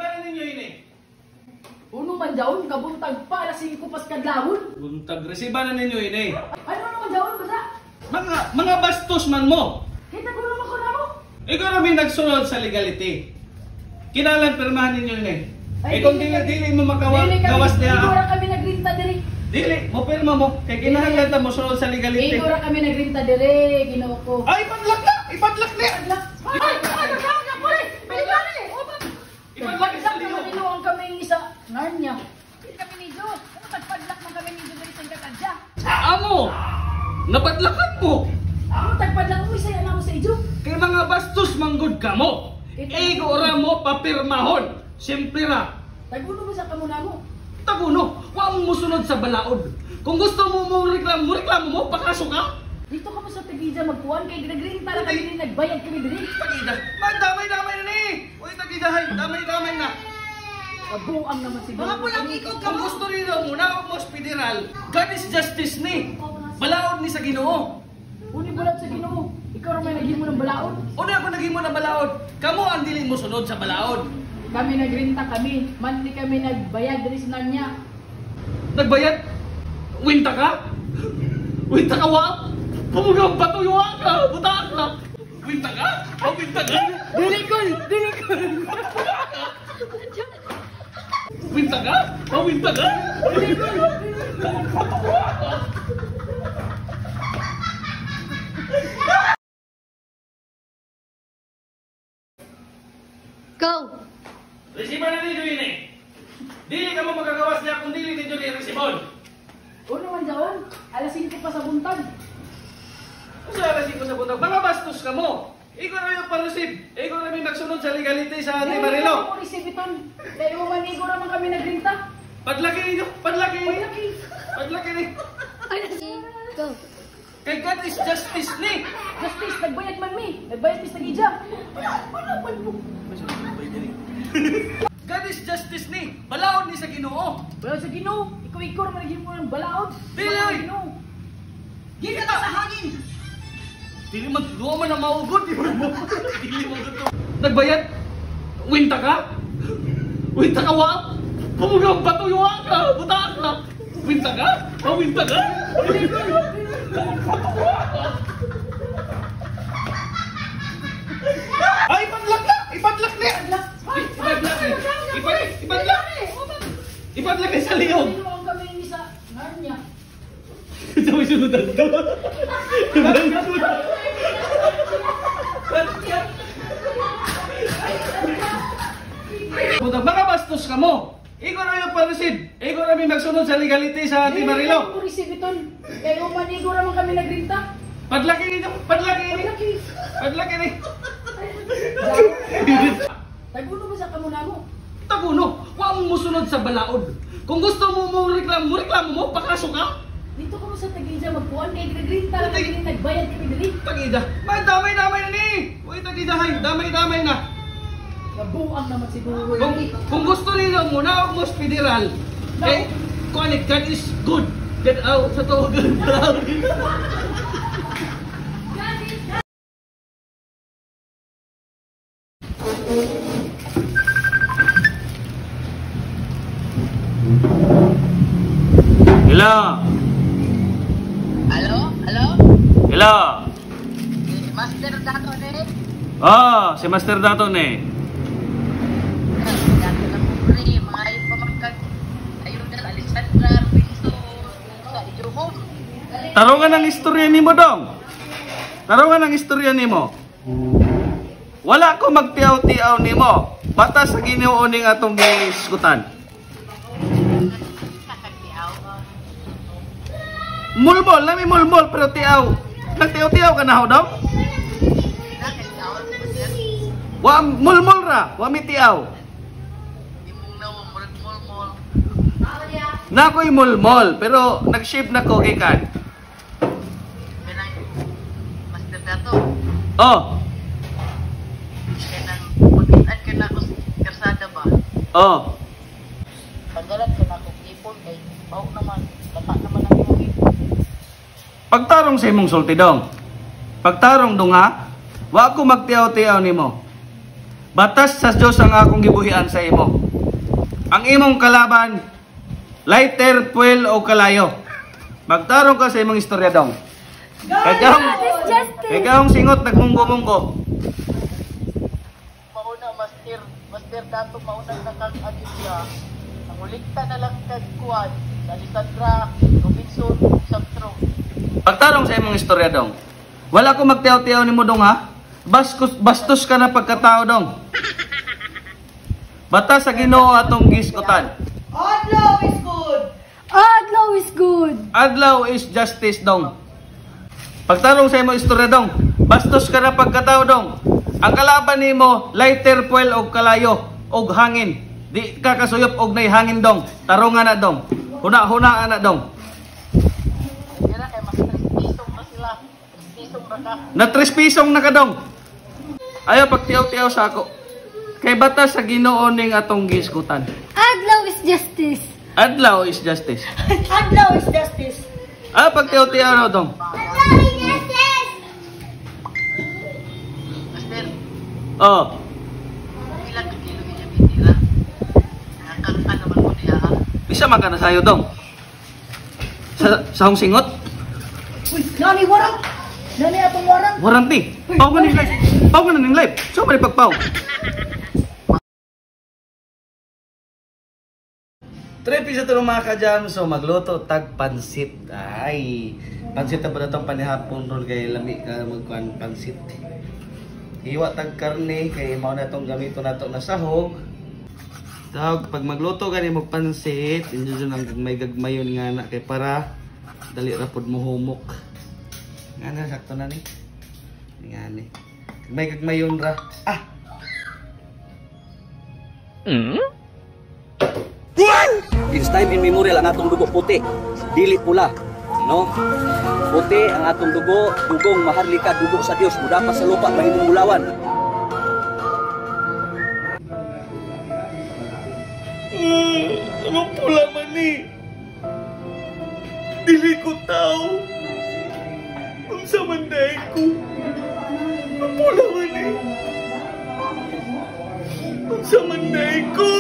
Resibanan ninyo ini. Uno man jaon, kabuntag pa, alas 5 pas kadlawon. Buntag resibanan ninyo ini. Ano naman jaon, basa? Mga bastos man mo. Kita ko naman ko na mo. Ikaw namin nagsunod sa legality. Kinalan pirmahan ninyo ini. Ay, Kung dili mo makawas niya. Ikaw kami nagrinta diri. Dili, mo pirma mo. Kay kinahanglan mo sunod sa legality. Ikaw kami nagrinta diri, Ginoo ko. Ay, ipadlak na! Ipadlak na! Ay, Ipadlak sa liyo. Maniluang kami isa. Narnya. Kami ni Diyos. Ano tagpadlak man kami ni Diyos diri sa kadya? Amo! Napadlakan mo! Ano tagpadlak mo isa na mo sa Diyos? Kay mga bastos manggod ka mo. Ego ra mo papirmahon. Simple ra. Taguno ba sa kamuna mo? Taguno, wa mo sunod sa balaod. Kung gusto mo reklamo mo, pakaso ka. Dito ka mo sa Tagida magkuhan kay nagrinta na kami din nagbayad kami diri. Tagida, magdamay-damay na ni. Uy, tagidahay, damay-damay na. Kabuang naman si Mga pulang ikaw ka. Kung gusto rin mo na mo federal, God is justice ni. Balaod ni sa Ginoo. Uni bulat sa Ginoo. Ikaw ra may naghimo ng balaod. Una ako naging mo na balaod. Kamo ang dili mo sunod sa balaod. Kami nagrinta kami. Monthly kami nagbayad diri sa Narnya. Nagbayad? Winta ka? Winta ka wa? Pumugang patuyuan ka! Buta ka! Winta ka? Oh, winta ka? Dilikol! Winta ka? Oh, winta ka? Go! Resiba na ninyo yun eh! Dili ka mo magagawas niya kung dili ninyo ni resibon! Uno man jaon, alas 5 pa sa buntag. Kung sa alasin ko sa buntag, mga bastos ka mo! Ikaw na yung palusib! Ikaw na yung nagsunod sa legality sa Ate Marilo! Ako resibiton. Dahil mo manigo naman kami nagrinta. Padlaki ninyo! Padlaki ninyo! Laki. Padlaki ninyo! Go! Kay God is justice ni! Justice, nagbayad man mi. Nagbayad mi sa Gidya. Wala man po. God is justice ni! Balaod ni sa Ginoo! Wala sa Ginoo. Ikaw naman naging mo ng balaod. Dili! Gita ka sa hangin. Dili man, duwa man na maugod! Dili man ito! Nagbayad? Winta ka? Winta ka wa? Pumugang patuyuan ka! Buta ka! Winta ka? Oh, winta ka? Ay, ipadlak na! Ipadlak na! Ipadlak na! Ipadlak! Ipadlak na sa liyog! Maniluang kami sa Narnya. Ito may sunudan ka. Mga bastos ka mo. Ikaw na yung parusid. Ikaw na may magsunod sa legality sa Ate Marilo. Ako resibiton. Dahil mo manigo naman kami nagrinta. Padlaki ninyo. Padlaki ninyo. Laki. Padlaki ninyo. Taguno ba sa kamuna mo? Taguno. Huwag mo sunod sa balaod. Kung gusto mo reklamo mo, pakaso ka. Dito ko sa Tagida magkuhan kay nagrinta na kami din nagbayad kami diri. Tagida. Damay-damay na ni. Uy, tagidahay. Damay-damay na. Kabuang naman siguro. Kung gusto nila mo na mo federal, eh, kung God is good. Get out sa to. Hello. Halo? Halo? Hello. Master Dato ne? Oh, si Master Dato ni. Dato lang po rin. Mga yung pamangkag. Ayun na, Alexandra, Pinto, sa Ijuho. Tarungan ang istorya nimo dong. Tarungan ang istorya nimo. Wala ko magtiaw-tiaw nimo. Batas sa Ginoo ning atong giskutan. Mulmol, nami mulmol pero tiaw. Nagtiaw-tiaw ka na ho dong? Wa mulmol ra, wa mi tiaw. Na ko'y mulmol pero nag-shave na ko gikan. Master Dato. Oh. Kanang pag-itan ka na ako sa karsada ba? Oh. Pagdalat ka na akong ipon kay bawak naman. Lata naman ang iyong ipon. Pagtarong sa imong sulti dong. Pagtarong dong ha. Wa ko magtiaw-tiaw nimo. Batas sa Dios ang akong gibuhian sa imo. Ang imong kalaban, lighter, puwel o kalayo. Magtarong ka sa imong istorya dong. Kagahong singot nagmunggo-munggo. Mauna, master dato mauna nakag-agit siya. Ang ulikta na lang kagkuhan, Alessandra, Robinson, Santro. Pagtarong sa imong istorya dong. Wala ko magtiyaw-tiyaw ni mo dong ha. Bastos ka na pagkatao dong. Batas sa Ginoo atong giskutan. Adlaw is good. Adlaw is good. Adlaw is justice dong. Pagtarong sa imong istorya dong. Bastos ka na pagkatao dong. Ang kalaban nimo lighter, puwel og kalayo og hangin. Di ka kasuyop og nay hangin dong. Tarungan na dong. Huna-hunaan na dong. Kira kay mas 3 pisong na sila. 3 pisong ra ka. Na 3 pisong na ka dong. Ayaw pagtiyaw-tiyaw sa ako. Kay batas sa Ginoo ning atong giskutan. Adlaw is justice. Adlaw is justice. Adlaw is justice. Pagtiyaw-tiyaw na dong. Adlaw is justice. Master, Oh. ilang kilo niya bitira. Nakakanta naman mo niya ha. Bisa man ka na sayo dong. Sa hong singot? Uy, nani warang. Nani atong warang. Warranty. Pau ka ning live. Pau ka na ning live. So man pagpau. Trip isa to mga ka-jam. So magluto tag pansit. Ay, pansit na ba itong panihapon ron kay lami ka magkuhan pansit. Iwa tag karne kay mao na itong gamito na ito na sahog. Tawag pag magluto gani mo pansit, inyo dyan ang gagmay-gagmayon nga na kay para dali ra pod mo humok. Nga na sakto na ni. Nga ni. Gagmay-gagmayon ra. This time in memorial ang atong dugo puti, dili pula, no? Puti ang atong dugo, dugong maharlika, dugo sa Dios, mudapas sa lupa mahimong bulawan. Anong pula man ni? Dili ko tao. Ang samanday ko. Anong pula man ni? Ang samanday ko.